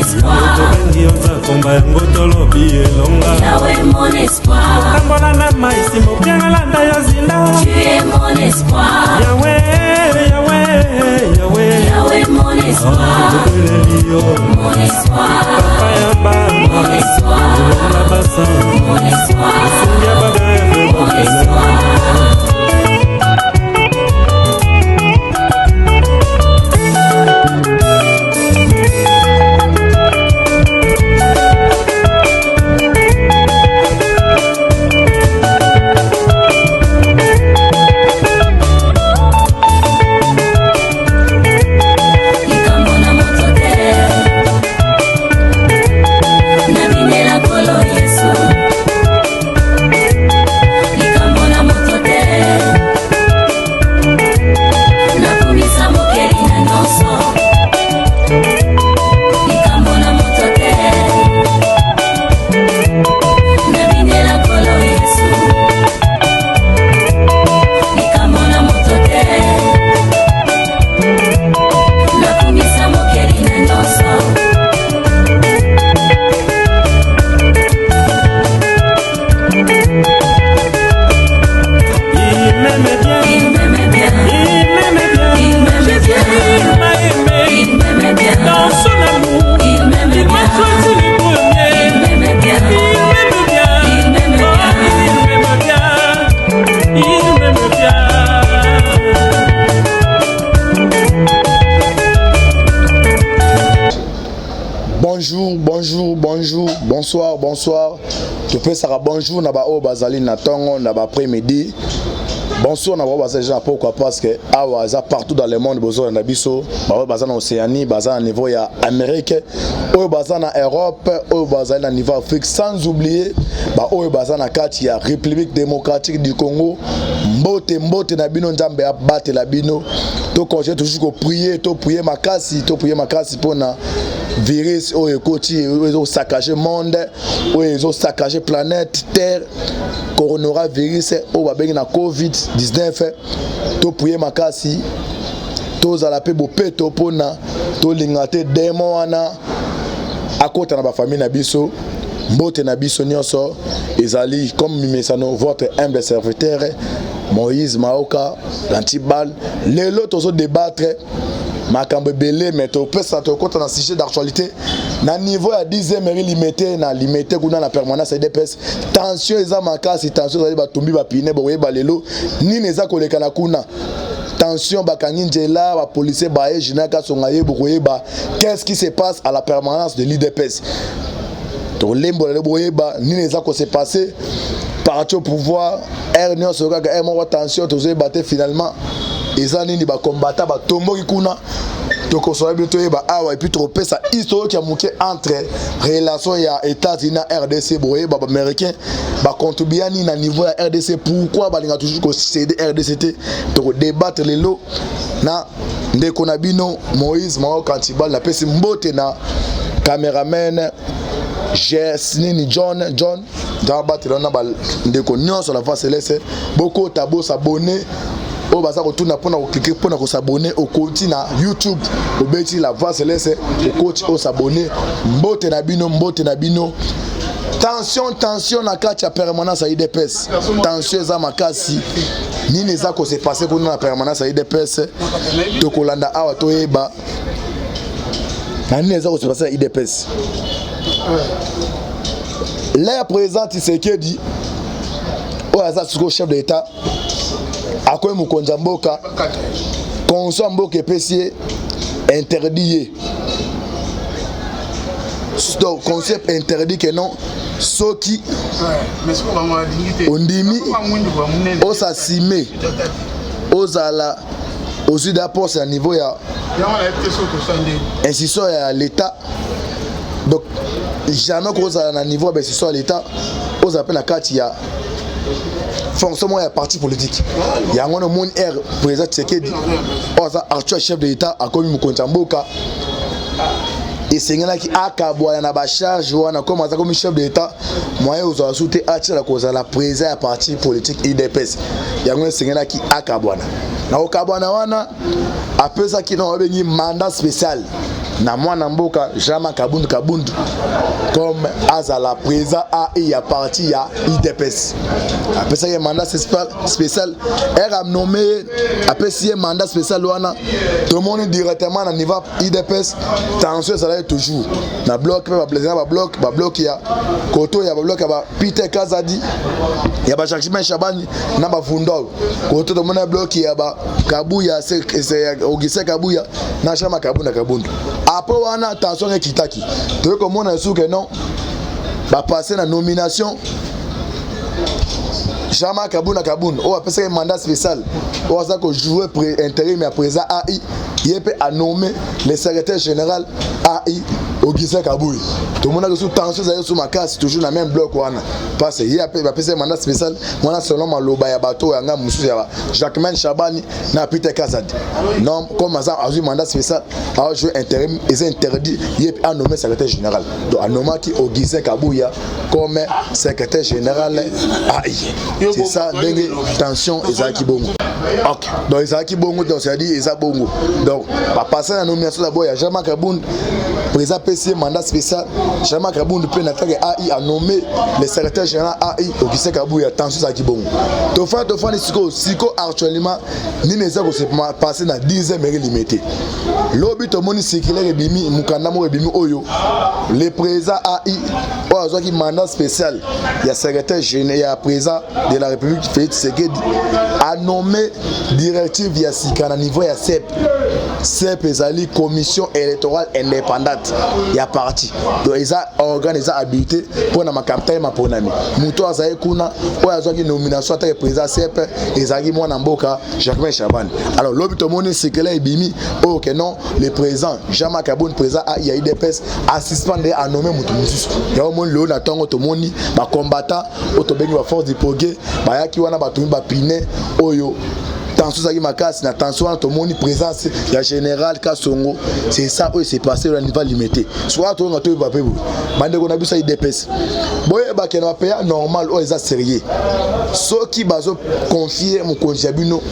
tobengi oza komba yango tolobi elonga otambola na maisi mopiangalanda yo zinda yawe tobeleli yo papa ya bana elonga basa osungia bagaeve mokele Bonsoir. Tu peux savoir bonjour na ba o bazali na tongo na ba après-midi. Bonsoir na ba bazali déjà pourquoi parce que awa partout dans le monde besoin na biso, ba bazali en Océanie, bazali à niveau ya Amérique, o bazali en Europe, o bazali na niveau Afrique sans oublier ba o bazali na kati ya République démocratique du Congo. Mbote na bino nzambe ya battre la bino. To continuer toujours prier makasi pour na virus ou ekoti ou saccager monde ou saccager planète terre coronavirus ou babengi na covid-19 to prier makasi to zala pe bopeto pona to lingate demo wana akota na ba famille na biso mbote na biso nyonso ezali comme mimesano votre humble serviteur Moïse Maoka l'antibal lelo tozo débattre makambo belé mais to pesa to kota na sujet d'actualité na niveau ya 10e limité kuna na permanence IDPS tension eza makasi tension ezali batumbi bapine boyeba lelo nini eza koleka na kuna tension bakangi njela ba policier bae jinaka songaye boyeba qu'est-ce qui se passe à la permanence de l'IDPS to lembo le boyeba nini eza ko se passer parti au pouvoir ernion soka mo tension to ze battre finalement eza nini ba combattant ba tomboki kuna to kosola bientôt ba awa et puis trop pesa histoire qui a manqué entre relation ya États-Unis na RDC boye ba américain ba contribuer na niveau ya RDC pourquoi ba linga toujours ko céder RDC to débattre les lots na ndeko na bino Moïse Maoka Kantibal na pesi mbote na cameraman Nini John dans battre na ba ndeko nyonso la face laisser beaucoup tabo s'abonner o baza ko tuna pona ko cliquer pona ko s'abonner au compte na YouTube o beti la voix laisser au coach o s'abonner mbote na bino tension na kati ya permanence ya IDPS tension za makasi nini za ko se passer ko na permanence ya IDPS to kolanda awa to yeba na nini za ko se passer ya IDPS l'air présent Tshisekedi o aza chef de l'état akoye mukonza mboka konso mboka epesi interdit donc concept interdit que non soki ondimi osasime ozala aussi d'apport à niveau ya institution ya l'état donc jamais kozala na niveau ya institution ya l'état ozape na kati ya fonctionnement ya parti politique yango no mon air président Tshisekedi oza actuel chef de l'état akomi mukonza mboka esengelaki akabwana na ba charge wana comme aza comme chef de l'état moyen ozo souté atira kozala président ya parti politique IDPS yango esengelaki akabwana na okabwana wana apesa ki na obengi mandat spécial na mwana mboka Jama Kabundu comme azala président AI ya parti ya IDPS. Après ça il y a mandat spécial elle a nommé après si mandat spécial wana tout le monde directement na niveau IDPS tension ça là toujours na bloc ba président ba bloc ya koto ya ba bloc ba Peter Kazadi ya ba Jacques Chabani na ba Vundol koto to mona bloc ya ba Kabuya c'est Augustin Kabuya na Jama Kabundu. Après on a attention à Kitaki. Tu comme on a su que non va passer la nomination Jama Kabundu. On va passer un mandat spécial. On va ça que jouer pour intérim à présent AI. Il peut nommer le secrétaire général AI Augustin Kabuya. Tout le monde a sous tension sur ma case toujours dans le même bloc parce que il va passer un mandat spécial. Moi selon ma loba ya bateau ya musu ya Jacques Chabani na Peter Kazadi. Non comme ça a eu mandat spécial a jouer intérim et c'est interdit il peut nommer secrétaire général. Donc a nommé qui Augustin Kabuya comme secrétaire général AI. C'est ça dengue tension ezaki bongo. OK. Donc ezaki bongo donc ça dit ezaki bongo. Donc va passer la nomination d'abord ya Jama Kabundu président PC mandat spécial Jama Kabundu peut n'attaquer AI a nommé le secrétaire général AI Augustin Kabuya attention ça qui bon to fa siko actuellement ni neza ko se passer na 10e mairie limité lobi to moni circulaire bimi mukanda mo bimi oyo le président AI ozo qui mandat spécial ya secrétaire général ya président de la République Félix Tshisekedi a nommé directive ya sikana niveau ya CEP ezali commission électorale indépendante ya parti donc eza organisé habilité pour na makamta ma ponami muto azaye kuna o azaki nomination ta président CEP ezaki mwana mboka Jacques Chabani. Alors l'obito moni sekele ebimi o que non le président Jama Kabundu président a IDPS a suspendre a nommer mutu mususu ya o moni lo na tongo to moni ba combattant o to bengi ba force de progrès ba yaki wana ba tumi ba pine oyo tension ça qui m'a cassé na tension à tout monde présence la général Kasongo c'est ça où c'est passé au niveau limité soit tout on a tout papé bande qu'on a vu ça IDPS boye ba kena pa normal ou ça sérieux ceux qui bazo confier mon conjabino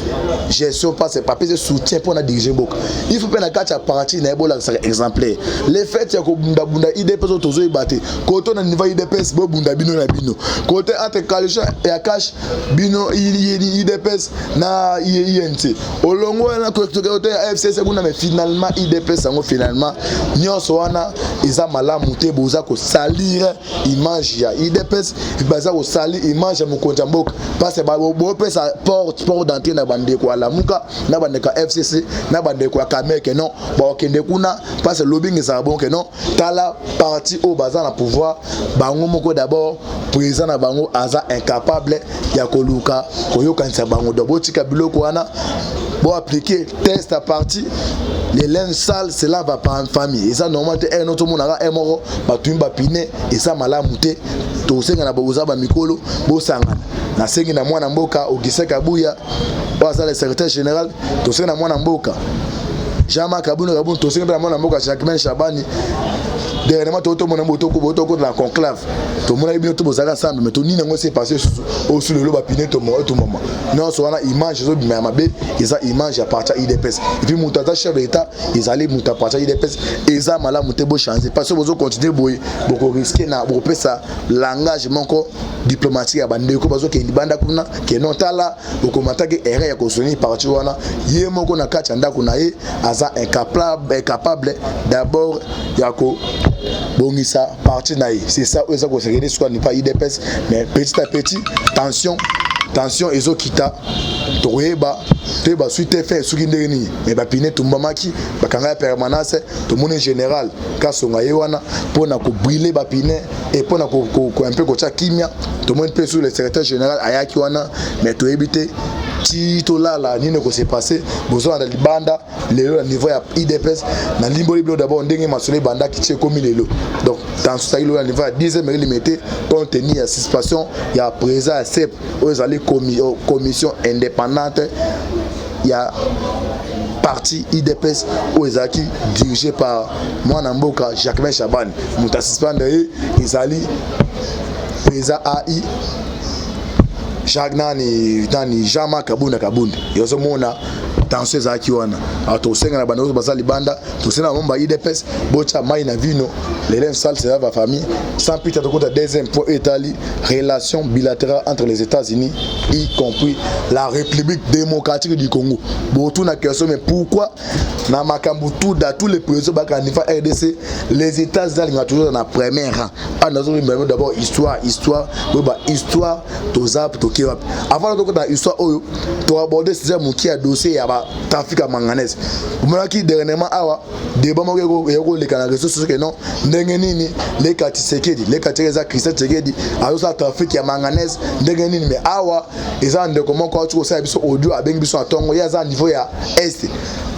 gestion pas c'est papier de soutien pour na diriger beaucoup il faut pas na catch à partir na ebola ça exemplaire les faits ya ko bunda IDPS autozo ibaté côté na niveau IDPS bo bunda bino na bino côté entre Kalisha et Akash bino IDPS na INT olongo na côté FCC kuna mais finalement IDPS sango finalement nyonso wana eza malamu te boza ko salir image ya IDPS baza ko salir image ya mokonja mboka parce que ba bo pesa port d'entrée na bande ko ala muka na bande ka FCC na bande ko Kameke non ba okende kuna parce que lobbying eza bon que non tala parti au baza na pouvoir bango moko d'abord président na bango aza incapable ya koluka koyokanisa bango do botika biloko wana bon appliquer test à partir les linges sales cela va pas en famille et ça normalement un autre monde a moro batumba piné et ça malamu te to senga na boza ba mikolo bo sanga na sengi na mwana mboka Augustin Kabuya ba ça le secrétaire général to senga na mwana mboka Jama Kabundu to senga na mwana mboka Jacques Chabani dernièrement tout le monde a dans la conclave tout le monde a bien tout bozaka ensemble mais tout ni nango s'est passé au sous le loba piné tout moment non so wana image zo bima mabe eza image à partir IDPS et puis mutata chef d'état ils allaient muta partir IDPS eza mala mutebo changer parce que bozo continuer boy boko risquer na bo ça langage manko diplomatique ya bandeko bazo ke libanda kuna ke non tala boko matake erreur ya ko soni partir wana ye moko na kacha ndako na ye aza incapable d'abord yako bongisa parti naï c'est ça où ça conseiller soit ni pas IDPS mais petit à petit tension ezokita toyeba suite fait suki ndeni mais ba pine tumbamaki bakanga permanence to mon général Kasonga yewana pona ko brûler ba pine et pona ko un peu ko cha kimia to mon pe sur le secrétaire général ayaki wana mais to éviter tito là nini ko s'est passé besoin de libanda lelo niveau ya IDPS na limbo d'abord ndenge masole banda ki tche komi lelo donc dans ça il a niveau à 10e limité compte tenu la situation il y a présent à CEP aux allées commission indépendante il y a parti IDPS aux Ezaki dirigé par Mwana Mboka Jacques Chabani muta suspendre ils allaient présent AI Jacques nani Jama Kabundu yozo mona tension ezalaki wana tosenga na bando baza libanda tosenga momba IDPS bocha mai na vino l'élève sale c'est la famille sans pita de côté deuxième point étali relation bilatérale entre les États-Unis y compris la République démocratique du Congo botu na question mais pourquoi na makambu tout dans tous les présidents baka niveau RDC les États-Unis sont toujours dans la première rang d'abord histoire tozap tokewap avant de côté histoire oyo to aborder c'est mon qui a dossier ya ba trafic à manganèse qui dernièrement awa débat moko yoko les canaux réseaux sociaux que non ndenge nini les katisekedi les katereza Christian Tshisekedi azo sa trafic ya manganèse ndenge nini mais awa eza ndeko comment quoi tu ça biso audio abengi biso atongo ya za niveau ya est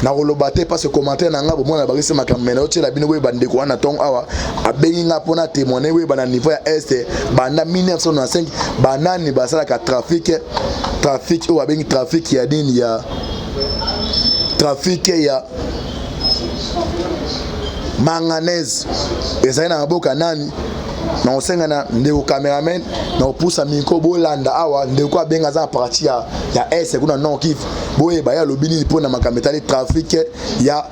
na kolobate parce que commentaire na nga bo mona bakisi makamena otie la bino we bandeko wana tongo awa abengi nga pona témoigner we bana niveau ya est banda 1995 banani basala ka trafic ou abengi trafic ya dini ya trafic ya manganèse ezali na maboka nani na osenga na ndeko cameraman na opusa miko bolanda awa ndeko abenga za partie ya S kuna Nord Kivu boye ba ya lobini pona makametali trafic ya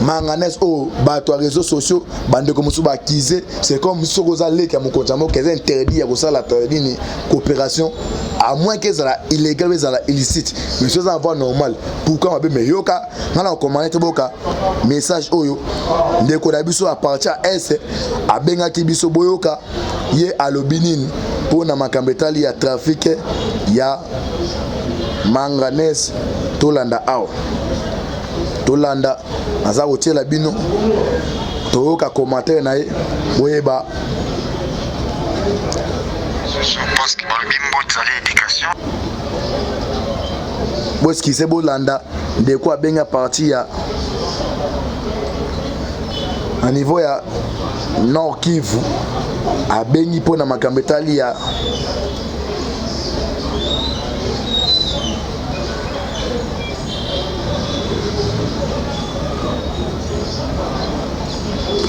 manganèse au bato réseaux sociaux bandeko musu ba kize c'est comme sokoza leki ya mokonza mo keza interdit ya kosala tadini coopération à moins que ça illégal mais ça illicite mais ça va normal pourquoi on be yoka ngana commenter boka message oyo ndeko da biso a partir S abenga ki biso boyoka ye alobinini pona makambetali ya trafic ya manganèse tolanda awa tolanda aza kotiela bino toyoka commentaire na ye boyeba je pense que dans le bimbo de l'éducation parce que c'est bolanda de quoi benga partie ya à niveau ya Nord Kivu a bengi pona makambetali ya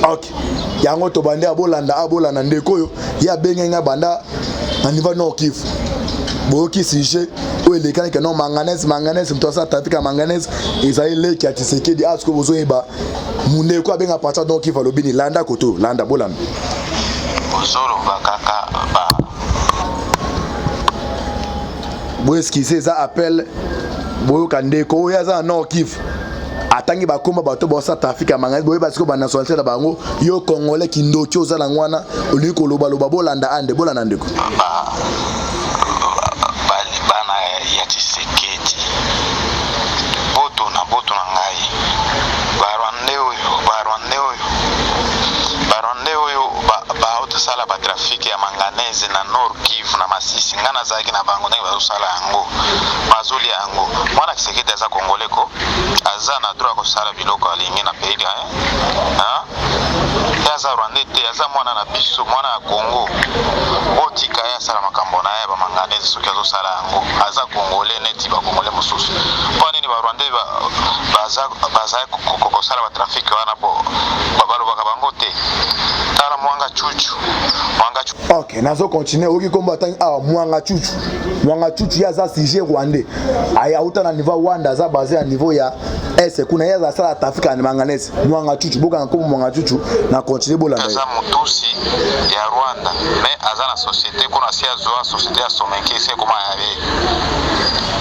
ok yango to bande abolanda ndeko yo ya benga banda na niveau Nord Kivu boki sije o elekana ke non manganèse mtosa tafika manganèse ezali leki ya Tshisekedi asko bozoyeba mundeko abenga partir donc Kivu lobini landa koto landa bolanda bozolo bakaka ba boeski c'est ça appel boyoka ndeko ya za Nord Kivu atangi bakoma bato bosa trafic manganèse boye parce que ba nationalité na bango yo congolais kindoki ozala ngwana oliko loba bolanda ande bolanda ndeko bana ya Tshisekedi boto na ngai barwande oyo ba sala ba trafic ya manganèse na Nord Kivu na Masisi ngana zaki na bango ndenge bazosala yango bazoli yango mwana Tshisekedi aza congolais ko aza na droit ko sala biloko alingi na pays yaza Rwanda te aza mwana na biso mwana ya Congo otika ya sala makambo na ya ba manganèse soki azosala yango aza congolais neti ba congolais mosusu kwa nini ba Rwanda baza ko sala ba trafic wana bo babalo bakabango te tala mwanga chuchu. Ok, nazo continuer oki komba tang mwanga chuchu ya za sujet rwandais aya uta na niveau Rwanda za basé à niveau ya est kuna ya za sala Afrika ni manganèse mwanga chuchu boka nkomo mwanga chuchu na continuer bolanda aza mutusi ya Rwanda mais aza na société kuna si azoa société ya somenki c'est comment yabe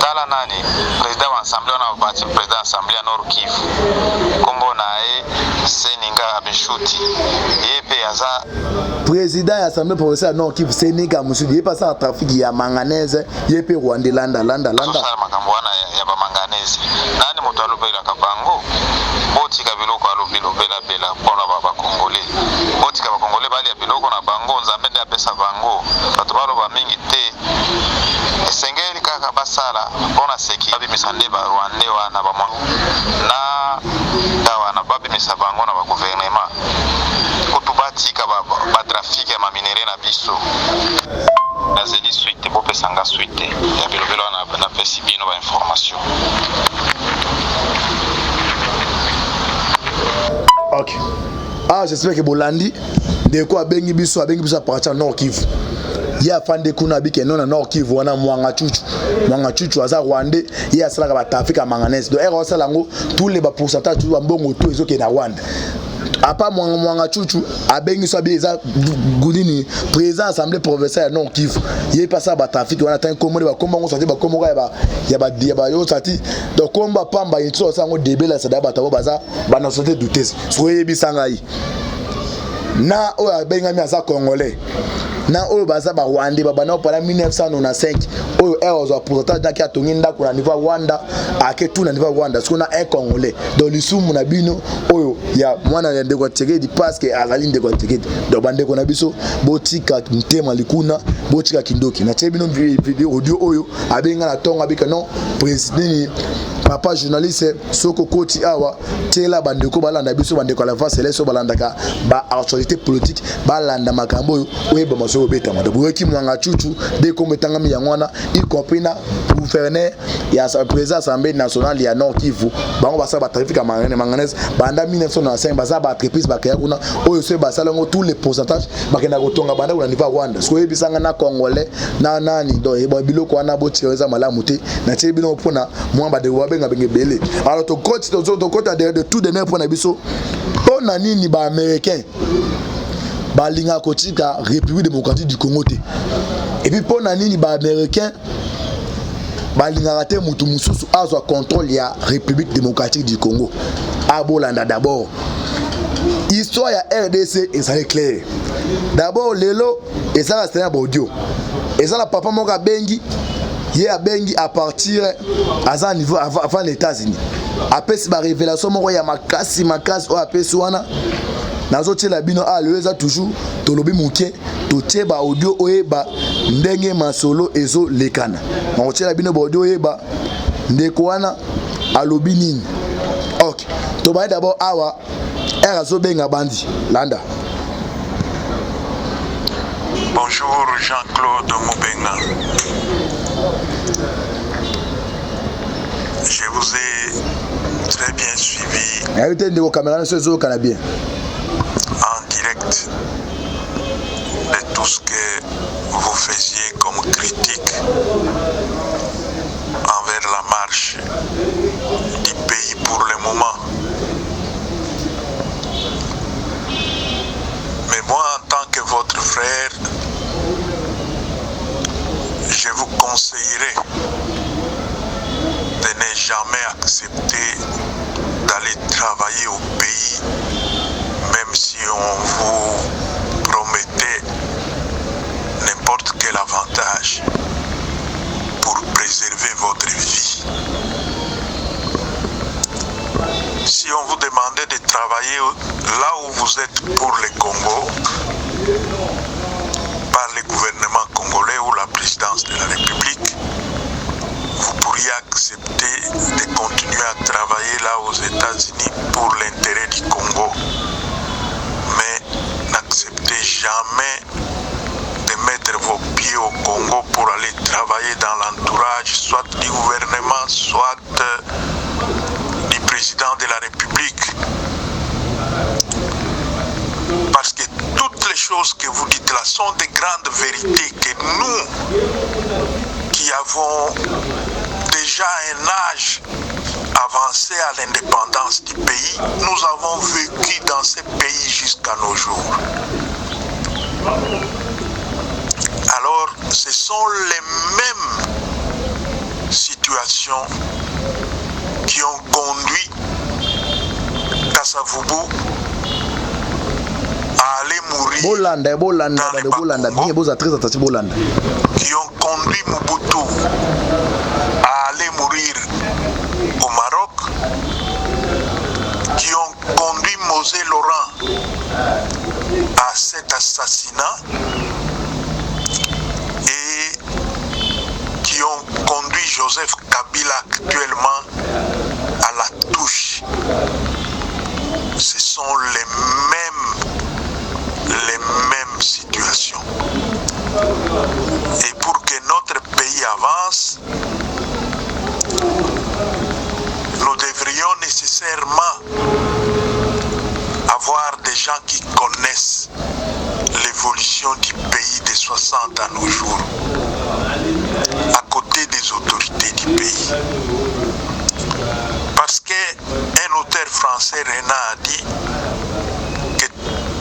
tala nani président wa assemblée na parti président assemblée ya Nord Kivu kombo nae Seninga Abishuti yepe aza président ya assemblée provinciale Nord Kivu Seninga Musudi yepa sa trafic ya manganèse yepe Rwanda landa sala makambo wana ya ba manganèse nani moto alobela kabango botika biloko alobilo bela pona ba congolais botika ba congolais bali ya biloko na bango nzambe nde apesa bango bato baloba mingi te esengeli kaka basala pona seki babimisa nde ba Rwanda wana ba na tawa na babimisa bango na ba gouvernement kutu batika ba trafic ya maminere na biso nazeli suite bopesanga suite ya bilobelo na pesi bino ba information. Ok. J'espère que Bolandi de quoi abengi biso à partir Nord Kivu ya fande kuna bike non na Kivu wana mwanga chuchu aza Rwandais ya sala ba Afrika manganese donc ero sala ngo tous les pourcentage tout mbongo to ezo ke na Rwanda apa mwanga chuchu abengi so bieza gudini président assemblée provinciale non Kivu ye passa ba Afrika wana tan komori ba komba ngo sati ba komoko ya ba yo sati donc komba pamba yitso sango debela sada ba tabo baza bana sote douter so ye bisanga yi na o abenga mi aza congolais na oyo baza ba Rwandais babana pendant 1995 oyo ezo pourcentage daki atonginda kuna niveau Rwanda ake tout na niveau Rwanda parce qu'on a un congolais dans l'isumu na bino oyo ya mwana ya ndeko Tshisekedi parce que azali ndeko Tshisekedi donc bande ko na biso botika ntema likuna botika kindoki na tshebino video audio oyo abenga na tonga bika non président papa journaliste soko koti awa tela bandeko balanda biso bandeko la face leso balandaka ba actualité politique balanda makambo oyo ba maso beta mata boki mwanga chuchu de kometanga mi yangwana y compris na gouverneur ya président assemblée nationale ya Nord Kivu bango basa ba trafic manganese banda 1995 basa ba entreprise ba kaya kuna oyo se basala ngo tous les pourcentages bakenda kotonga banda kuna niveau Rwanda so yebisanga na congolais na nani do eba biloko wana botireza malamu te na tshebino pona mwamba de wabenga bengebele alors to côté de tout de pour na biso pona nini ba américain balinga kotika République démocratique du Congo te et puis pona nini ba américain balinga raté mutu mususu azwa contrôle ya République démocratique du Congo abolanda d'abord histoire ya RDC et ça est clair d'abord lelo et ça c'est un audio et ça la papa moka bengi ye a bengi à partir à un niveau avant les États-Unis après c'est ba révélation moko ya makasi o apesi wana nazotie la bino a leza toujours tolobi muke totie ba audio oyeba ndenge masolo ezo lekana nazotie la bino ba audio oyeba ndeko wana alobi nini OK to ba d'abord awa erazo benga bandi landa. Bonjour Jean-Claude Moubenga. Je vous ai très bien suivi en direct de tout ce que vous faisiez comme critique envers la marche du pays pour le moment. Mais moi, en tant que votre frère, je vous conseillerais de ne jamais accepter d'aller travailler au pays, même si on vous promettait n'importe quel avantage pour préserver votre vie. Si on vous demandait de travailler là où vous êtes pour le Congo, par le gouvernement congolais ou la présidence de la République, vous pourriez accepter de continuer à travailler là aux États-Unis pour l'intérêt du Congo. Mais n'acceptez jamais de mettre vos pieds au Congo pour aller travailler dans l'entourage, soit du gouvernement, soit du président de la République. Parce que toutes les choses que vous dites là sont des grandes vérités que nous, qui avons déjà un âge avancé à l'indépendance du pays, nous avons vécu dans ce pays jusqu'à nos jours. Alors, ce sont les mêmes situations qui ont conduit Kasavubu à aller mourir qui ont conduit Mobutu à aller mourir au Maroc, qui ont conduit Mosé Laurent à cet assassinat et qui ont conduit Joseph Kabila actuellement à la touche. Ce sont les mêmes situations. Et pour que notre pays avance, nous devrions nécessairement avoir des gens qui connaissent l'évolution population du pays de 60 à nos jours, à côté des autorités du pays. Parce qu'un auteur français, Renard, a dit que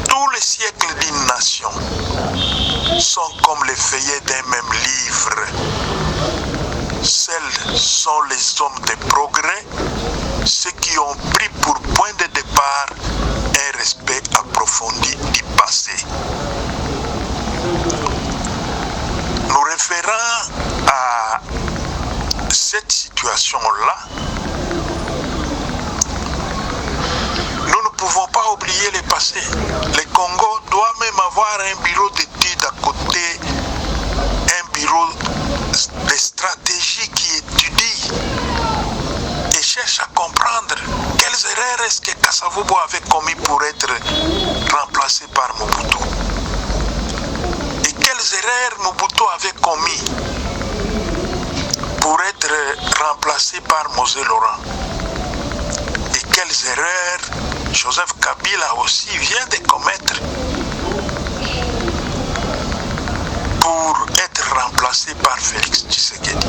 tous les siècles d'une nation sont comme les feuillets d'un même livre. Seuls sont les hommes de progrès, ceux qui ont pris pour point de départ un respect approfondi du passé. Nous référant à cette situation-là, nous ne pouvons pas oublier le passé. Le Congo doit même avoir un bureau d'études à côté, un bureau de stratégie qui étudie et cherche à comprendre quelles erreurs est-ce que Kasavubu avait commis pour être remplacé par Mobutu. Et quelles erreurs Mobutu avait commis pour être remplacé par Mosé Laurent. Et quelles erreurs Joseph Kabila aussi vient de commettre pour être remplacé par Félix Tshisekedi.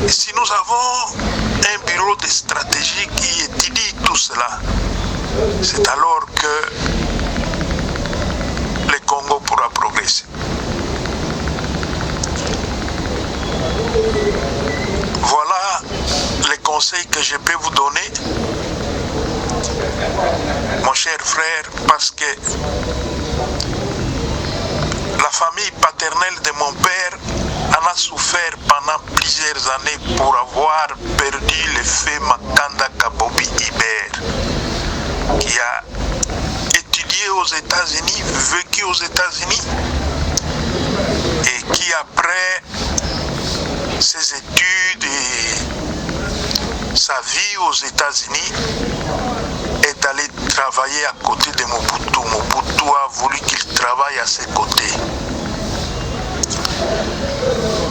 Et si nous avons un bureau de stratégie qui étudie tout cela, c'est alors que le Congo pourra progresser. Voilà les conseils que je peux vous donner, mon cher frère, parce que la famille paternelle de mon père en a souffert pendant plusieurs années pour avoir perdu le feu Makanda Kabobi Iber, qui a étudié aux États-Unis, vécu aux États-Unis, et qui après ses études et sa vie aux États-Unis est allé travailler à côté de Mobutu. Mobutu a voulu qu'il travaille à ses côtés.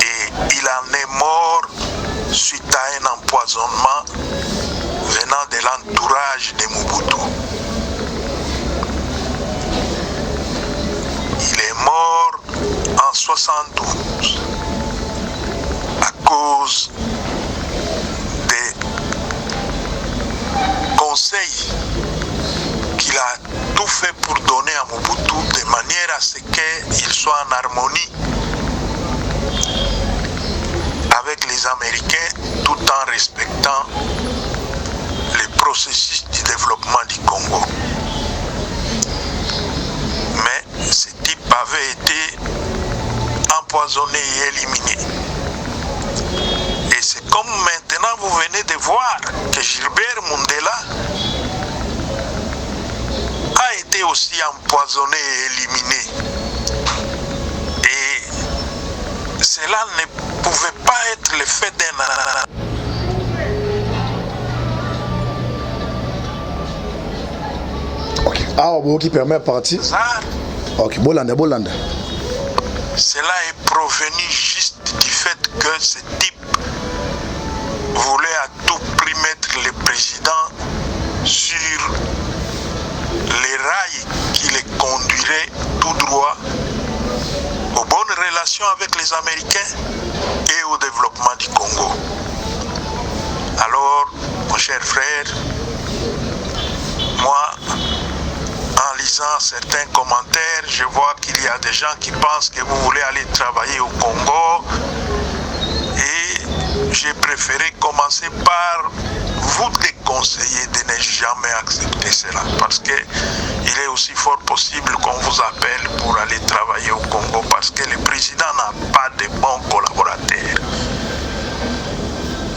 Et il en est mort suite à un empoisonnement venant de l'entourage de Mobutu. Il est mort en 1972 à cause des conseils qu'il a tout fait pour donner à Mobutu de manière à ce qu'il soit en harmonie avec les Américains tout en respectant les processus du développement du Congo. Mais ce type avait été empoisonné et éliminé. Et c'est comme maintenant vous venez de voir que Gilbert Mundela a été aussi empoisonné et éliminé. Et cela ne pouvait pas être le fait d'un... Ok. Ah, bon, qui permet de partir. Ok, Bolanda. Cela est provenu juste du fait que ce type voulait à tout prix mettre le président sur les rails qui le conduiraient tout droit aux bonnes relations avec les Américains et au développement du Congo. Alors, mon cher frère, moi, en lisant certains commentaires, je vois qu'il y a des gens qui pensent que vous voulez aller travailler au Congo et j'ai préféré commencer par vous déconseiller de ne jamais accepter cela parce que il est aussi fort possible qu'on vous appelle pour aller travailler au Congo parce que le président n'a pas de bons collaborateurs.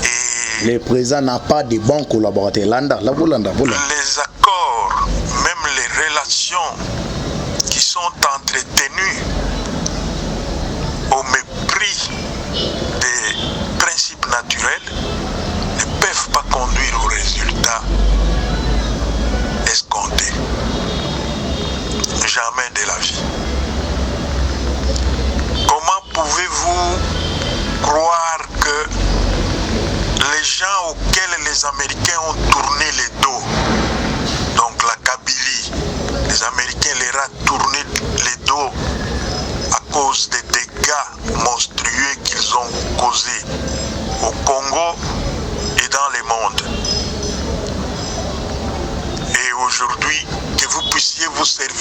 Et le président n'a pas de bons collaborateurs. Les accords, même les relations qui sont entretenues au mépris des principes naturels ne peuvent pas conduire aux résultats escomptés. Jamais de la vie. Comment pouvez-vous croire que les gens auxquels les Américains ont tourné le dos, donc la Kabylie, les Américains leur ont tourné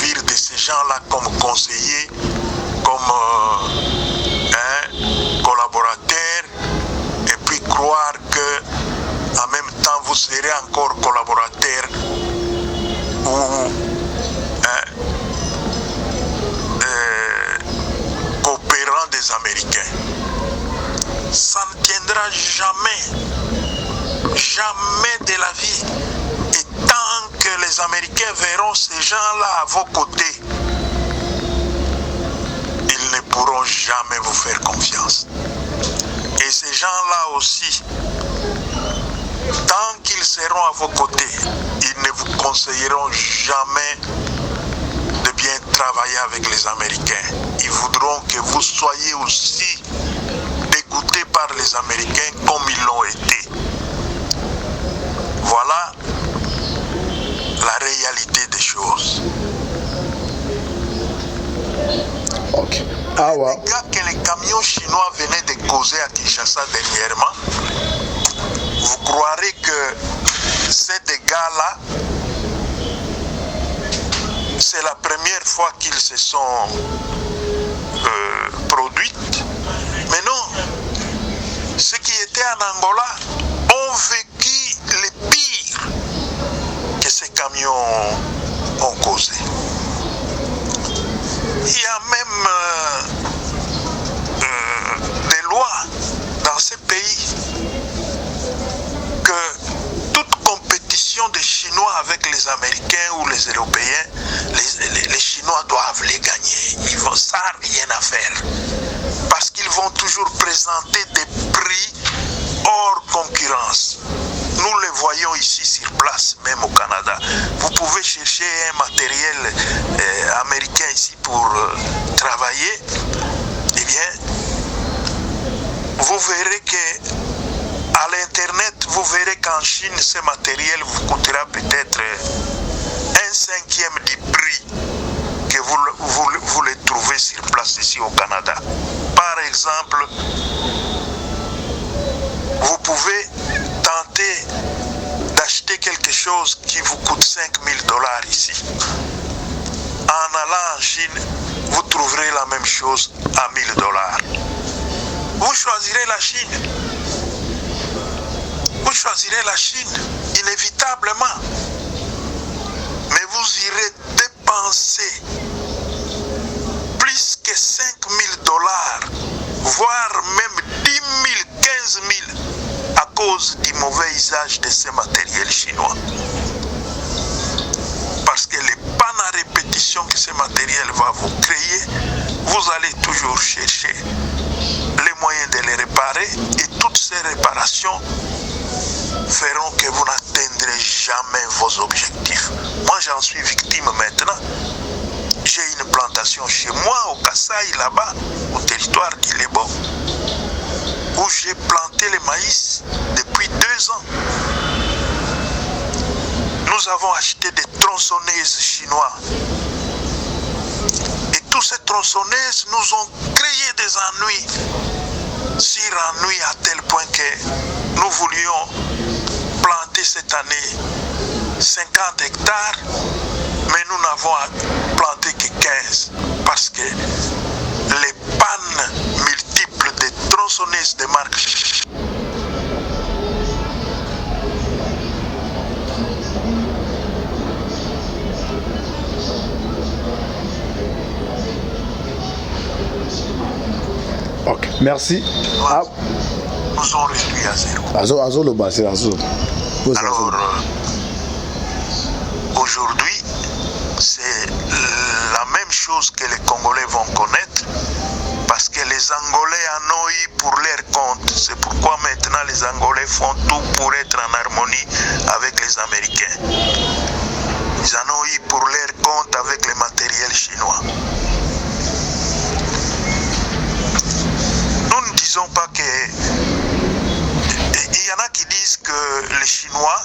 servir de ces gens-là comme conseillers, comme collaborateurs, et puis croire que en même temps vous serez encore collaborateurs ou coopérants des Américains. Ça ne tiendra jamais, jamais de la vie. Et tant que les Américains verront ces gens-là à vos côtés, ils ne pourront jamais vous faire confiance. Et ces gens-là aussi, tant qu'ils seront à vos côtés, ils ne vous conseilleront jamais de bien travailler avec les Américains. Ils voudront que vous soyez aussi dégoûtés par les Américains comme ils l'ont été. Voilà la réalité des choses. Ok. Ah ouais. Les gars que les camions chinois venaient de causer à Kinshasa dernièrement, vous croirez que ces dégâts-là, c'est la première fois qu'ils se sont produits. Mais non, ceux qui étaient en Angola ont vécu le pire que ces camions ont causé. Il y a même des lois dans ces pays que toute compétition des Chinois avec les Américains ou les Européens, les Chinois doivent les gagner. Ils vont ça, rien à faire. Parce qu'ils vont toujours présenter des prix hors concurrence. Nous les voyons ici sur place, même au Canada. Vous pouvez chercher un matériel américain ici pour travailler. Eh bien, vous verrez que à l'internet, vous verrez qu'en Chine, ce matériel vous coûtera peut-être 1/5 du prix que vous le trouvez sur place ici au Canada. Par exemple, vous pouvez tenter d'acheter quelque chose qui vous coûte $5,000 ici. En allant en Chine, vous trouverez la même chose à $1,000. Vous choisirez la Chine. Vous choisirez la Chine, inévitablement. Mais vous irez dépenser plus que $5,000, voire même 10 000, 15 000 à cause du mauvais usage de ces matériels chinois. Parce que les pannes à répétition que ce matériel va vous créer, vous allez toujours chercher les moyens de les réparer et toutes ces réparations feront que vous n'atteindrez jamais vos objectifs. Moi, j'en suis victime maintenant. J'ai une plantation chez moi au Kasaï, là-bas, au territoire d'Ilebo, où j'ai planté le maïs depuis 2 ans. Nous avons acheté des tronçonneuses chinoises. Et toutes ces tronçonneuses nous ont créé des ennuis. Sur ennuis à tel point que nous voulions planter cette année 50 hectares, mais nous n'avons planté que 15 parce que les pannes multiples des tronçonneuses de marque. Ok, merci. Nous ont réduit à zéro. Alors, aujourd'hui, c'est la même chose que les Congolais vont connaître parce que les Angolais en ont eu pour leur compte. C'est pourquoi maintenant les Angolais font tout pour être en harmonie avec les Américains. Ils en ont eu pour leur compte avec le matériel chinois. Nous ne disons pas que... Il y en a qui disent que les Chinois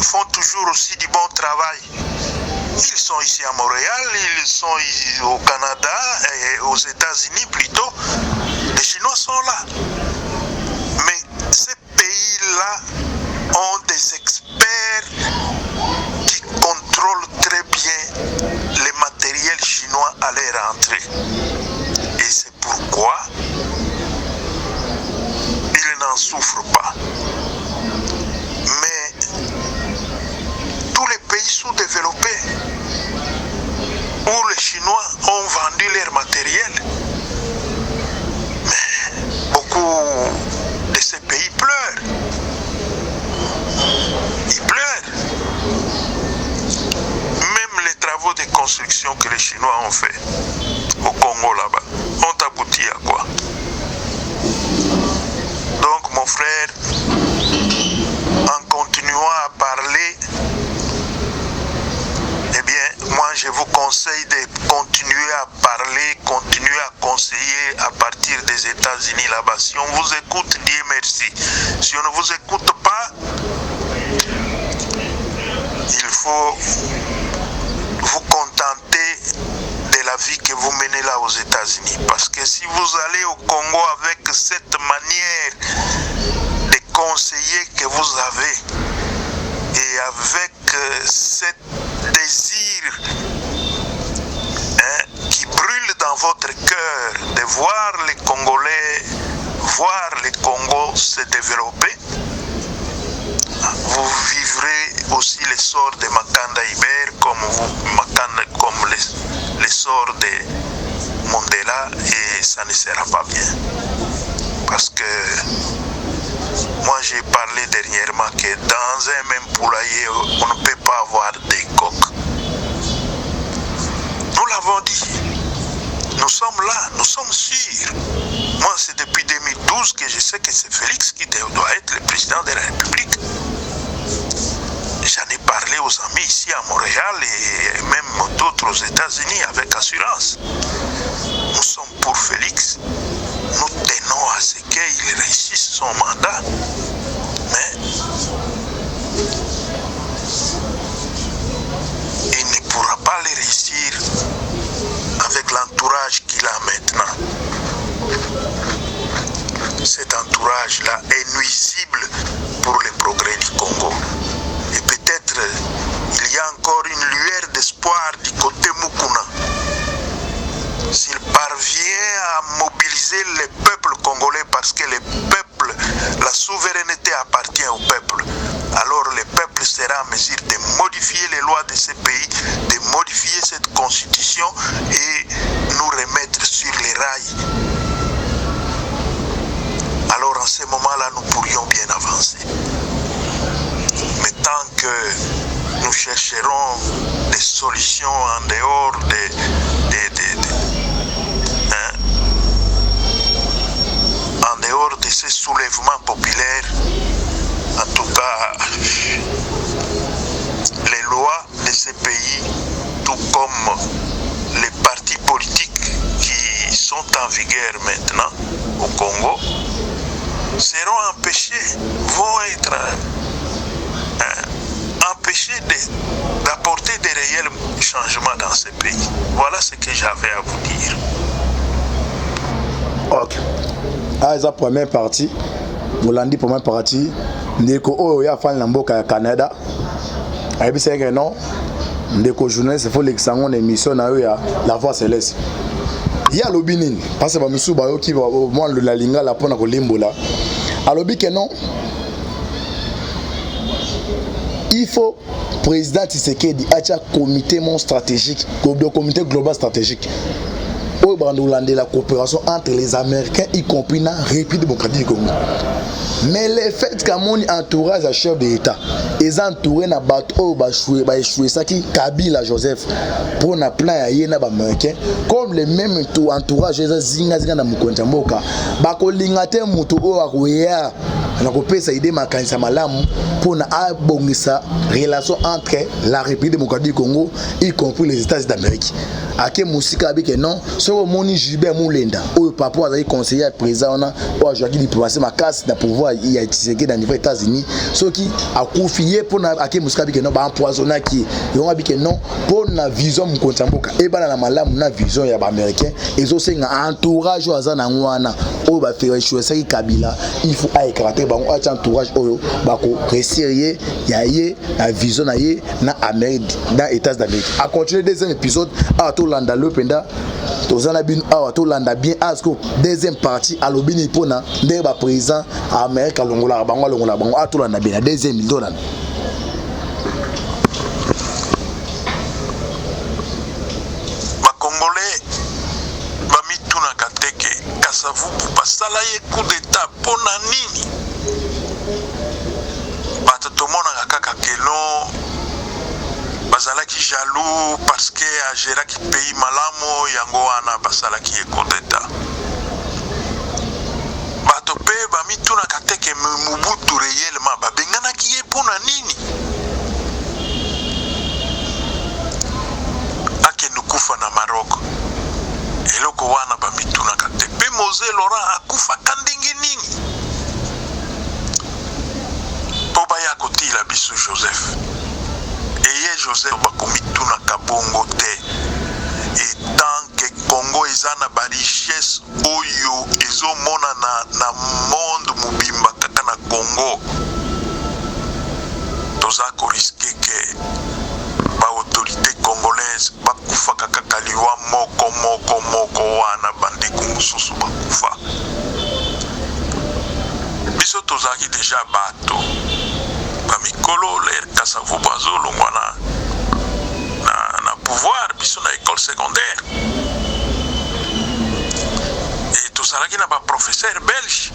font toujours aussi du bon travail. Ils sont ici à Montréal, ils sont ici au Canada et aux États-Unis plutôt. Les Chinois sont là. Mais ces pays-là ont des experts sous-développés où les Chinois ont vendu leur matériel. Mais beaucoup de ces pays pleurent. Ils pleurent. Même les travaux de construction que les Chinois ont fait au Congo là-bas ont abouti à quoi? Donc mon frère, en continuant à parler, eh bien, moi je vous conseille de continuer à parler, continuer à conseiller à partir des États-Unis là-bas. Si on vous écoute, Dieu merci. Si on ne vous écoute pas, il faut vous contenter de la vie que vous menez là aux États-Unis. Parce que si vous allez au Congo avec cette manière de conseiller que vous avez et avec ce désir qui brûle dans votre cœur de voir les Congolais, voir le Congo se développer, vous vivrez aussi les sorts de Makanda Iber comme les sorts de Mandela, et ça ne sera pas bien. Parce que moi j'ai parlé dernièrement que dans un même poulailler, on ne peut pas avoir des coqs. Nous l'avons dit. Nous sommes là, nous sommes sûrs. Moi, c'est depuis 2012 que je sais que c'est Félix qui doit être le président de la République. J'en ai parlé aux amis ici à Montréal et même d'autres aux États-Unis avec assurance. Nous sommes pour Félix. Nous tenons à ce qu'il réussisse son mandat. Mais il ne pourra pas le réussir avec l'entourage qu'il a maintenant. Cet entourage-là est nuisible pour le progrès du Congo. Et peut-être il y a encore une lueur d'espoir du côté Mukuna. S'il parvient à mobiliser le peuple congolais, parce que le peuple, la souveraineté appartient au peuple, alors le peuple sera en mesure de modifier les lois de ce pays, de modifier cette constitution et nous remettre sur les rails. Alors en ce moment-là, nous pourrions bien avancer. Mais tant que nous chercherons des solutions en dehors en dehors de ces soulèvements populaires, en tout cas, les lois de ces pays, tout comme les partis politiques qui sont en vigueur maintenant au Congo, seront empêchés, vont être empêchés d'apporter des réels changements dans ces pays. Voilà ce que j'avais à vous dire. Ok. Ah, c'est la première partie. Molandi, première partie. Ndeko Oyo ya fan Lamboka ya Canada. Et puis c'est que non. Ndeko journaliste, il faut l'examen émission na yo ya La Voix Céleste. Il y a l'obinin. Parce que Missou Bayo qui va au moins la linga la pona ko limbola. Alobi que non. Il faut président Tshisekedi a un comité stratégique, comité global stratégique. Où la coopération entre les Américains, y compris la République démocratique du Congo. Mais le fait que mon entourage à chef d'État, ils entouré na bateau, échoué ça qui Kabila Joseph pour na plan ya Américain, comme le même entourage les zinga na mukonja mboka, bako lingate mutu o akoya na kopesa idée makanisa malamu pour na abongisa relation entre la République démocratique du Congo y compris les États-Unis d'Amérique. Ake musika bike non, so moni Gilbert Moulenda, o papa azali conseiller président na o Joaquin diplomatie makasi na pouvoir ya Tshisekedi dans les États-Unis, so qui a confié pour na ake musika bike non ba empoisonner qui yo bike non pour na vision mkontamboka e bana na malamu na vision ya ba américain ezo senga entourage azana ngwana o ba faire choisir Kabila, il faut a écarter ba entourage oyo ba ko resserrer ya ye la vision na ye na Amérique dans États-Unis d'Amérique. A continuer deuxième épisode à tout landa le penda tozana bin awa to landa bien asko deuxième partie à l'obini pona ndé ba président Amérique longola bango a tout landa bien deuxième dollar. ye coup d'état pona nini bato tomonaka kaka keno bazalaki jaloux parce que agéraki pays malamu yango wana basalaki ye coup d'état bato mpe bamitunaka te ke Mobutu réellement babenganaki ye mpona nini akende kufa na Maroc eloko wana bamitunaka te mpe Mose Laurent akufaka ndenge nini mpo baya kotila biso Joseph eye Joseph bakomitunaka bongo te etant ke Congo eza na barichesse oyo ezomona na monde mobimba kaka na Congo toza koriske ke baautorité congolaise bakufaka kaka liwa moko wana bandeko mosusu bakufa biso tozalaki deja bato bamikolo ler Kasavubu azolongwa na pouvoir biso na école secondaire et tozalaki na baprofesseur belge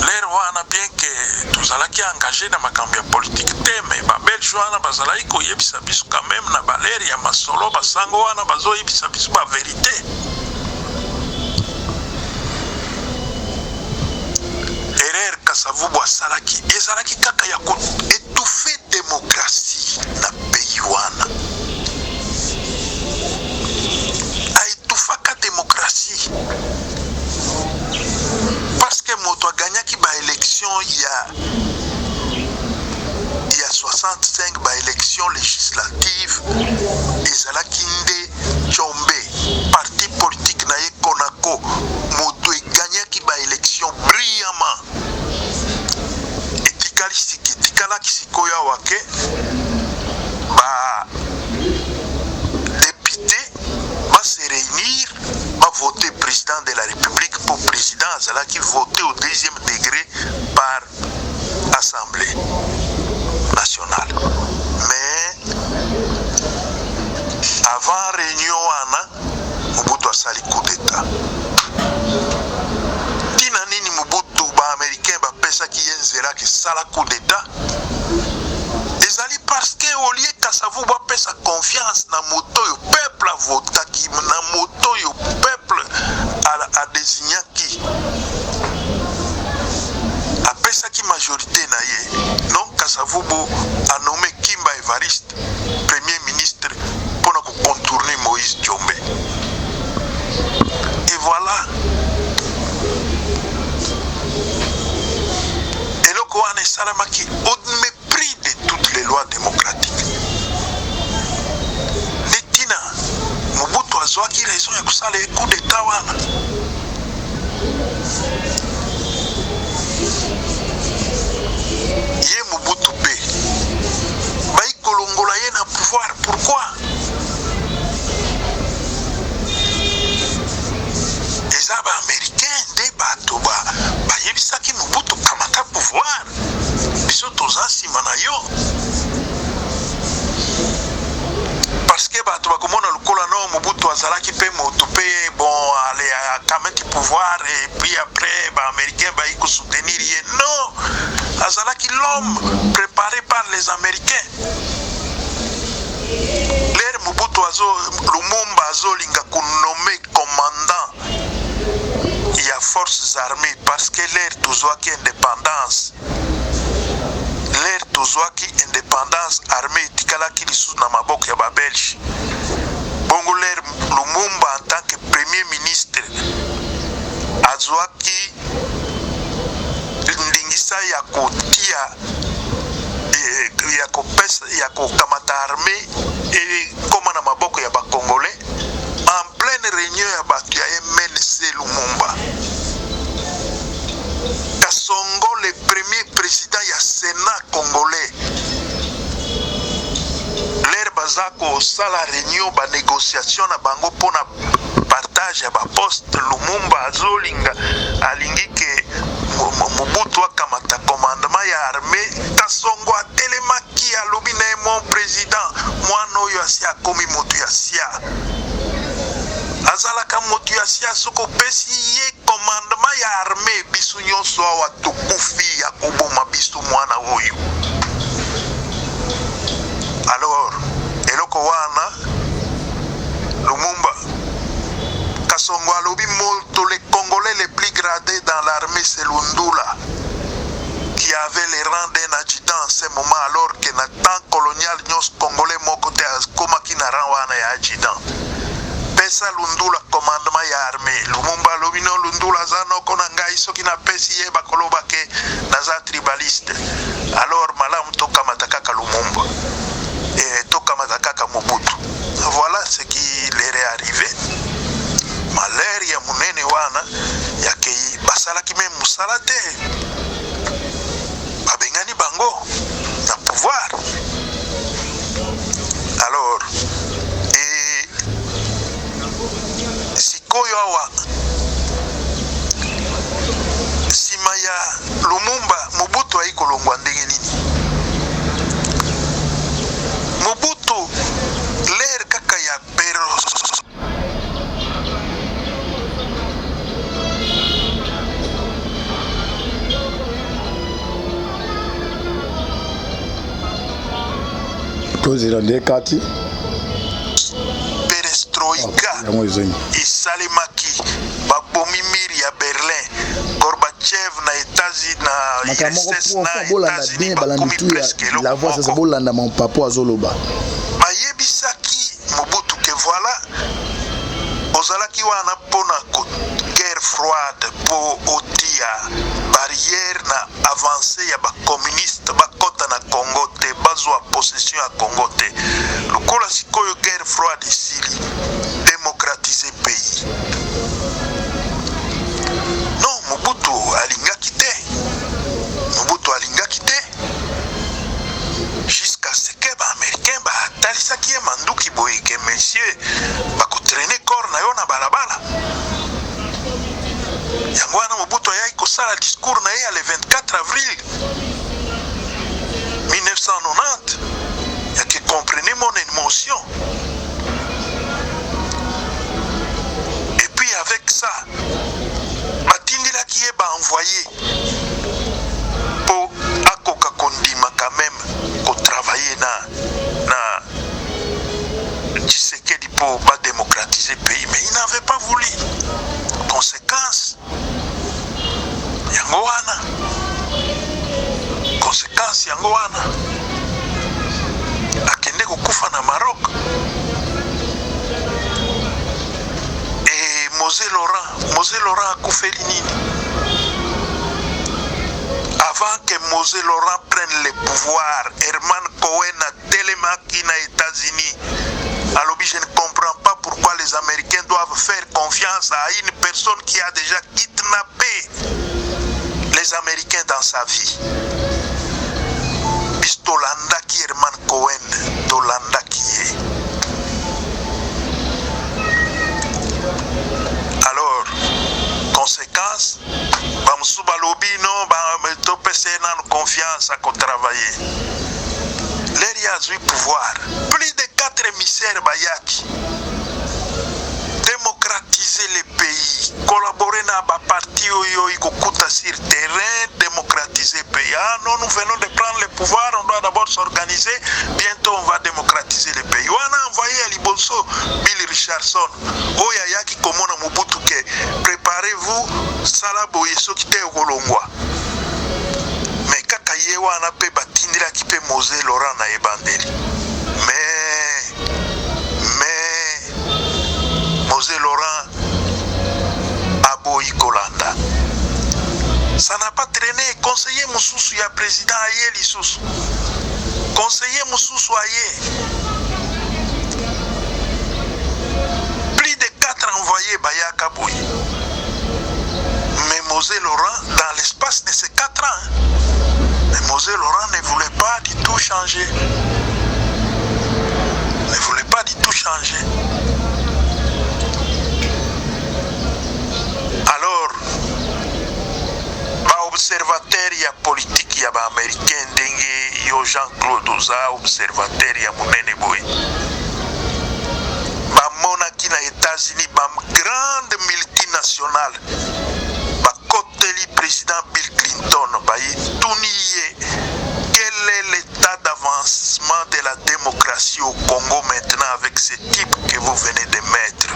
ler wana bien ke tozalaki engagé na makambo ya politique te me babelge wana bazalaki koyebisa biso quand même na baleri ya masolo basango wana bazoyebisa biso baverité erreur Kasavubu asalaki ezalaki kaka ya koétouffer démocratie na pays wana aétouffaka démocratie parce que moto aganyaki baélection ya 65 baélection législative ezalaki nde Tshombe parti politique na ye Konako moto eganyaki baélection brillamment etikalaki sikoyo awa ke badepute base réunir bavoter président de la République pour président azalaki voté au deuxième degré par Assemblée nationale mais avant réunion wana Mobutu asali coup d'état tina nini Mobutu ba-américain bapesaki ye nzela kesala coup d'état ezali parce que au lieu Kasavubu apesa confiance na moto oyo peuple avotaki na moto oyo peuple adesignaki apesaki majorité na ye non Kasavubu a nommé Kimba Evariste premier ministre mpona kocontourner Moïse Tshombe et voilà eloko wana esalamaki au mépris de toutes les lois démocratiques netina Mobutu azwaki raison ya kosala coup d'état wana ye Mobutu pe baikolongola ye na pouvoir pourquoi eza ba-américain nde bato bayebisaki Mobutu kamata pouvoir biso toza nsima na yo parce que bato bakomona lokola no Mobutu azalaki mpe moto mpe bon ale akamati pouvoir et puis après ba-américain bayi kosoutenir ye non azalaki l'homme préparé par les Américains l'air Mobutu Lumumba azolinga konommé commandant il y a forces armées parce que l'air tozwaki indépendance l'air tozwaki indépendance armée etikalaki lisusu na maboko ya babelge bongo l'air Lumumba en tant que premier ministre azwaki ndingisa ya kotia ya kokamata armée ekoma na maboko ya bakongolais en pleine réunion ya bato ya MLC Lumumba Kasongo le premier président ya Sénat congolais l'air baza kosala réunion banégociation na bango mpona partage ya baposte Lumumba azolinga alingi ke Mobutu akamata commandement ya armée Kasongo atelemaki alobi na ye mon président mwana oyo asi akomi moto ya sia azalaka moto ya sia soki opesi ye commandement ya armée Kowana Lumumba Kasongo alobi molto les Congolais les plus gradés dans l'armée c'est Lundula qui avait les rangs d'un adjudant en ce moment alors que na temps colonial nyos Congolais moko te koma ki na rang wana ya adjudant pesa Lundula commandement ya armée Lumumba alobi no Lundula zano kona ngai soki na pesi ye bakoloba ke naza tribaliste alors malamu toka matakaka Lumumba et toka matakaka Mobutu. Voilà ce qui leur est arrivé. Malheur ya munene wana ya kei basalaki même musala te babengani bango na pouvoir. Alors sikoyo awa sima ya Lumumba Mobutu aikolongwa ndenge nini? Mobutu l'air kaka ya pero kati perestroika esalemaki babomi miri ya Berlin Gorbachev na États-Unis na URSS na États-Unis bakomi presque bolanda mampapo azoloba bayebisaki Mobutu ke voilà ozalaki wana mpona guerre froide po otia barrière na avancée ya bacommuniste bakota na Congo te bazwa possession ya Congo te lokola sikoyo guerre froide esili démocratiser pays. Non, Mobutu alingaki te jusqu'à ce que ba-américain batalisaki ye manduki boye ke monsieur bakotraîne corps na yo na balabala yango wana Mobutu ayaki kosala discours na ye le 24 avril 1990 yake comprenez mon émotion. Et puis avec ça batindilaki ye baenvoyé po akoka kondima quand même kotravailler na Tshisekedi pour démocratiser le pays, mais il n'avait pas voulu. Conséquence yangoana akende kokufa na Maroc. Et Mosé Laurent akufeli nini? Avant que Mosé Laurent prenne le pouvoir, Herman Cohen a télémarqué aux États-Unis. Alors je ne comprends pas pourquoi les Américains doivent faire confiance à une personne qui a déjà kidnappé les Américains dans sa vie. Bistolanda qui Herman Cohen, Tolanda qui est. Alors, conséquence, Bamsouba Lobi non, Bamtopese n'a confiance à travailler. L'air a eu pouvoir. Plus de 4 émissaires Bayaki. Démocratiser les pays. Collaborer dans les partis Kokuta sur terrain. Démocratiser les pays. Ah non, nous venons de prendre le pouvoir. On doit d'abord s'organiser. Bientôt, on va démocratiser les pays. On a envoyé à Liboso Bill Richardson. Oyayaki Komona Mobutu ke. Préparez-vous. Salabo Yesokite Okolongwa. Mais kaka yewa na pe batindira ki pe Mosé Laurent na ebandeli. Mais Mosé Laurent aboyi kolanda. Ça n'a pas traîné. Conseiller Moussoussou ya président aye lisusu. Conseiller Moussoussou aye. Plus de 4 envoyés bayaka boyi. Mais Mosé Laurent, dans l'espace de ces 4 ans, mais Mosé Laurent ne voulait pas du tout changer. Alors, observateur ya politique ya ba américain ndenge yo Jean-Claude Oza observateur ya munene boy. Ba monaki na États-Unis ba grande multinationale. Ba koteli président Bill Clinton ba yituniye quel est l'état d'avancement de la démocratie au Congo maintenant. avec ce type que vous venez de mettre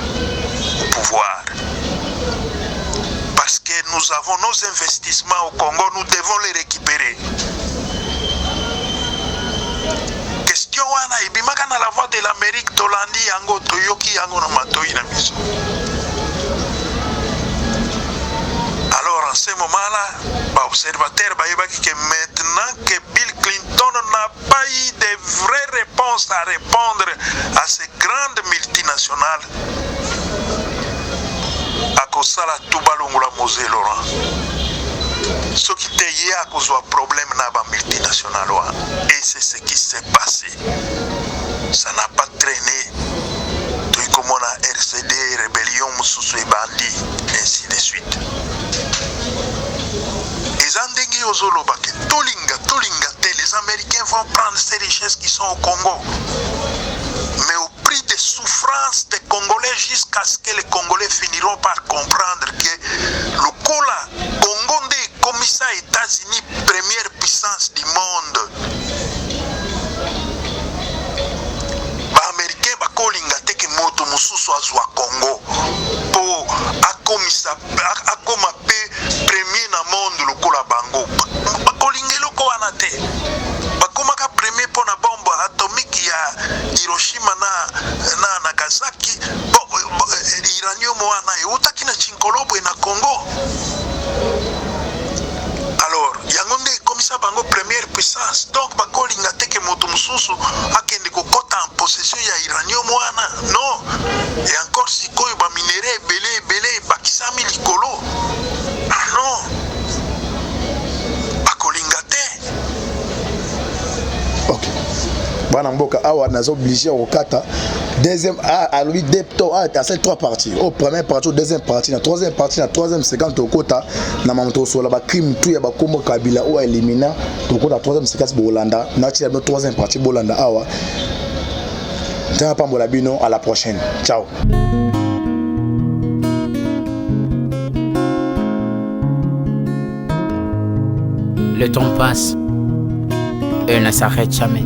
au pouvoir. Parce que nous avons nos investissements au Congo, nous devons les récupérer. Question wana ibimaka na la voix de l'Amérique tolandi yango toyoki yango na matoi na biso. Alors en ce moment-là, l'observateur bayebaki que maintenant que Bill Clinton n'a pas eu de vraies réponses à répondre à ces grandes multinationales, à cause de la Toubalongula Mosé Laurent. Ce qui était hier à cause d'un problème dans la multinationale. Et c'est ce qui s'est passé. Ça n'a pas traîné. Tout comme on a RCD, rébellion, Moussoussou et bandits, ainsi de suite. Les Américains vont prendre ces richesses qui sont au Congo. Mais au prix des souffrances des Congolais jusqu'à ce que les Congolais finiront par comprendre que le Kola, Congo est commissaire États-Unis, première puissance du monde. Les Américains bakolinga teke moto mususu azwa Congo po akomisa akoma pe premier na monde le Kola bango. Bakolinga loko wana te. Bakomaka premier po na bombe atomique ya Hiroshima na Nagasaki, iranium wana eutaki na Chinkolobwe na Congo. Alors, yango nde ekomisa bango première puissance. Donc bakolinga teke moto mususu akende kokota en possession ya iranium wana. Non. Et encore sikoyo ba minere ebele bakisami likolo. Non. Bakolinga te. Ok. Bana mboka awa nazo obligé au kata deuxième à lui depto à c'est trois parties. Au première partie, au deuxième partie, la troisième partie, la troisième séquence au kota na mamoto so la ba crime tout ya ba kombo kabila ou élimina to kota troisième séquence Bolanda na ti la troisième partie Bolanda awa. T'as pas mbola bino, à la prochaine. Ciao. Le temps passe et ne s'arrête jamais.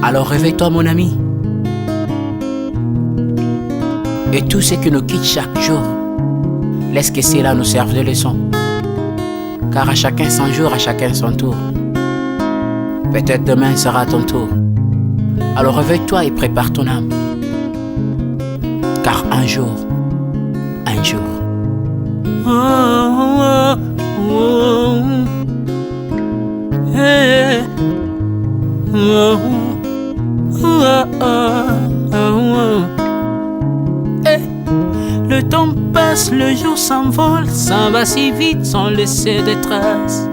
Alors réveille-toi mon ami. Et tout ce qui nous quitte chaque jour, laisse que cela nous serve de leçon. Car à chacun son jour, à chacun son tour. Peut-être demain sera ton tour. Alors réveille-toi et prépare ton âme. Car un jour, oh, oh, oh, hey, oh, oh, oh, oh. Hey. Le temps passe, le jour s'envole, s'en va si vite sans laisser de traces.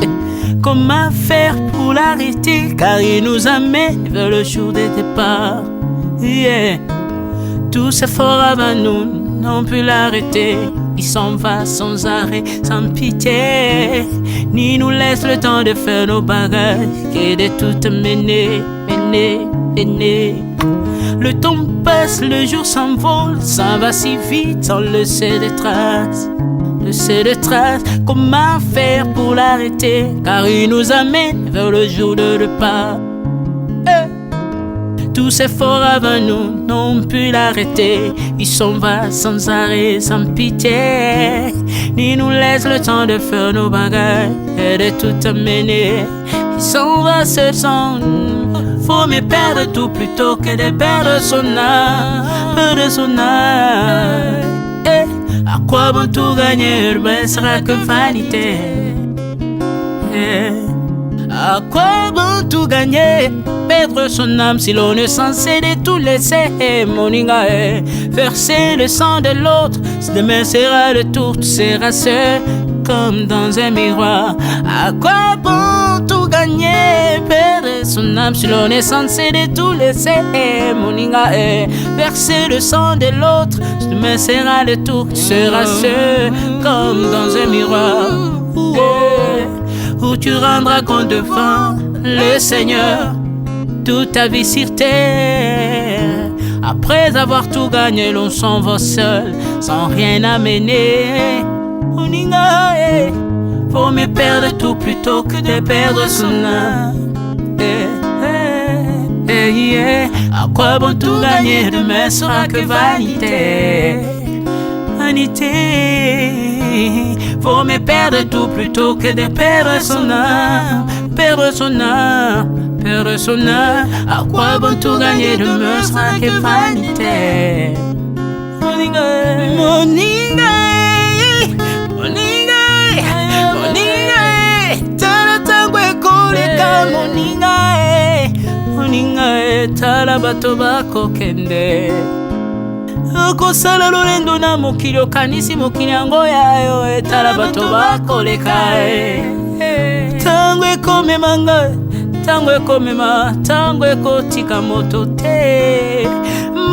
Hey. Comment faire pour l'arrêter, car il nous amène vers le jour de départ. Yeah. Tous ces forts avant nous n'ont pu l'arrêter. Il s'en va sans arrêt, sans pitié, ni nous laisse le temps de faire nos bagages, que de tout mener. Le temps passe, le jour s'envole, s'en va si vite sans laisser de traces. Comment faire pour l'arrêter, car il nous amène vers le jour de départ. Tous ces forts avant nous n'ont pu l'arrêter. Il s'en va sans arrêt, sans pitié, ni nous laisse le temps de faire nos bagages et de tout amener. Il s'en va seul sans nous. Faut mieux perdre tout plutôt que de perdre son âme. À quoi bon tout gagner, ben sera que vanité. À quoi bon tout gagner, perdre son âme si l'on est censé de tout laisser. Moninga, verser le sang de l'autre, demain sera le tour, tu seras seul comme dans un miroir. À quoi bon tout gagner, perdre son âme si l'on est censé de tout laisser. Moninga, verser le sang de l'autre, demain sera le tour, tu seras seul comme dans un miroir. Où tu rendras compte devant le Seigneur toute ta vie sur terre. Après avoir tout gagné, l'on s'en va seul, sans rien amener. Faut mieux perdre tout plutôt que de perdre son âme. À quoi bon tout gagner, demain sera que vanité. Vanité. Vaut mieux perdre tout plutôt que de perdre son âme. Perdre son âme, perdre son âme. À quoi bon tout gagner, demain sera que vanité. Moninga, Moninga, Moninga, Moninga, tala tangwe koleka Moninga, Moninga, tala bato bako kende. Okosala lolendo na mokili okanisi mokili yango yayo, tala bato bako leka. Tango ekomema nga, tango ekomema, tango ekotika moto te.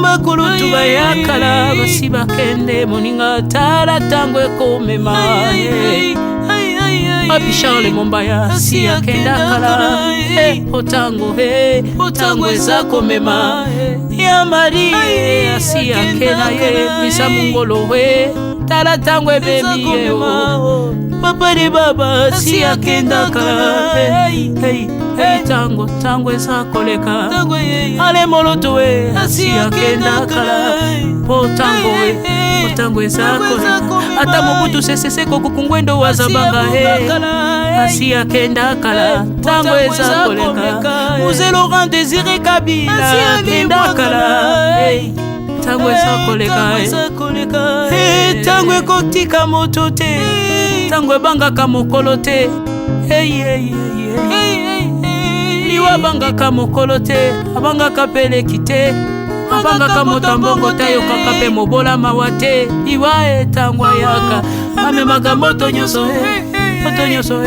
Bakulutu bayakala basi bakende Moninga, tala tango ekomema. Papi Charles Mombaya si akenda kala. Otango otango eza komema. Ya Mari si akena Misa Mungolo tala tango ebebi Papa de Baba si akenda kala. Tango tango eza koleka. Ale moloto si akenda kala. Otango otango eza koleka. Ata Mobutu sese kokukungwendo wazabanga asi akenda kala. Tango eza koleka. Mzee Laurent Désiré Kabila akenda kala. Tango eza koleka. Tango ekotika moto te. Tango ebangaka mokolo te. Liwa bangaka mokolo te. Abangaka peleki te. Abangaka motambongo tayo kaka pe mobola mawate. Liwa tango yaka amemaka moto nyoso moto nyoso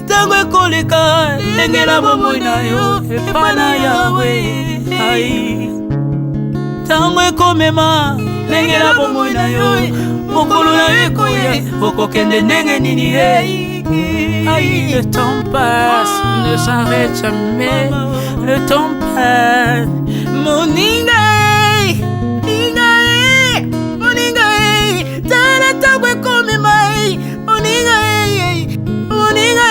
tango ekoleka engela bomoi na yo epana yawe. Tango ekomema engela bomoi na yo mokolo na yo ekoya okokende ndenge nini. Le temps passe, ne s'arrête jamais. Le temps passe. Moninga, Moninga, Moninga, tala tango ekomema. Moninga, Moninga,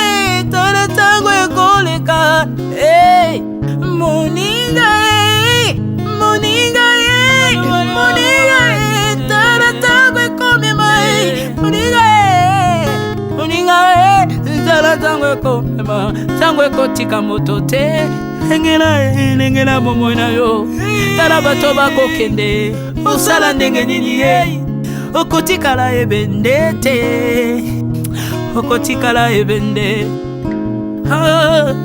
tala tango ekoleka. Moninga, Moninga, Moninga, tala tango ekomema. Moninga, Moninga, tala tango ekomema. Tango ekotika moto te. Engela bomoi na yo. Tala bato bako kende. Osala ndenge nini okotikala ebende te. Okotikala ebende.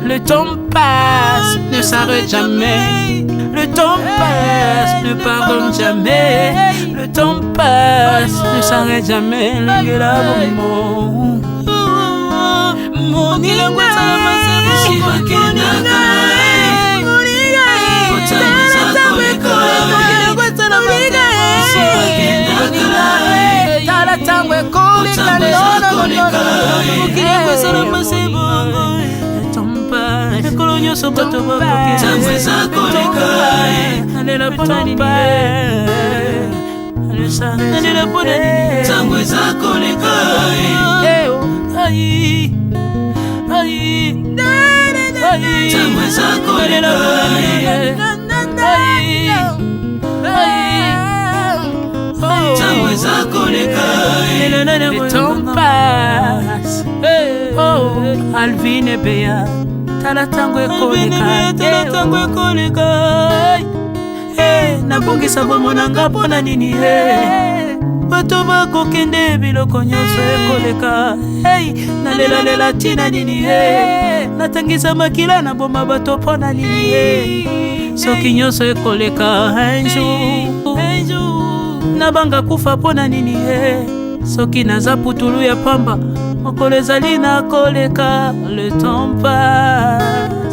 Le temps passe, ne s'arrête jamais. Le temps passe, ne pardonne jamais. Le temps passe, ne s'arrête jamais. Engela bomoi. Moninga, tala tango ekoleka. Ekolo nyonso bato bakokenalela mpona nini. Nalela mpona nini. Tango eza koleka. Tango eza koleka. Tango eza koleka. Le temps passe. Oh, Alvin et Béa. Tala tango ekoleka. Tala tango ekoleka. Nabongisa bomona nga mpona nini. Bato bakokende biloko nyonso ekoleka. Nalela tina nini. Natangisa makila na boma bato mpona nini. Soki nyonso ekoleka. Un jour nabanga kufa mpona nini. Soki naza putulu ya pamba mokolo ezali na koleka. Le temps passe.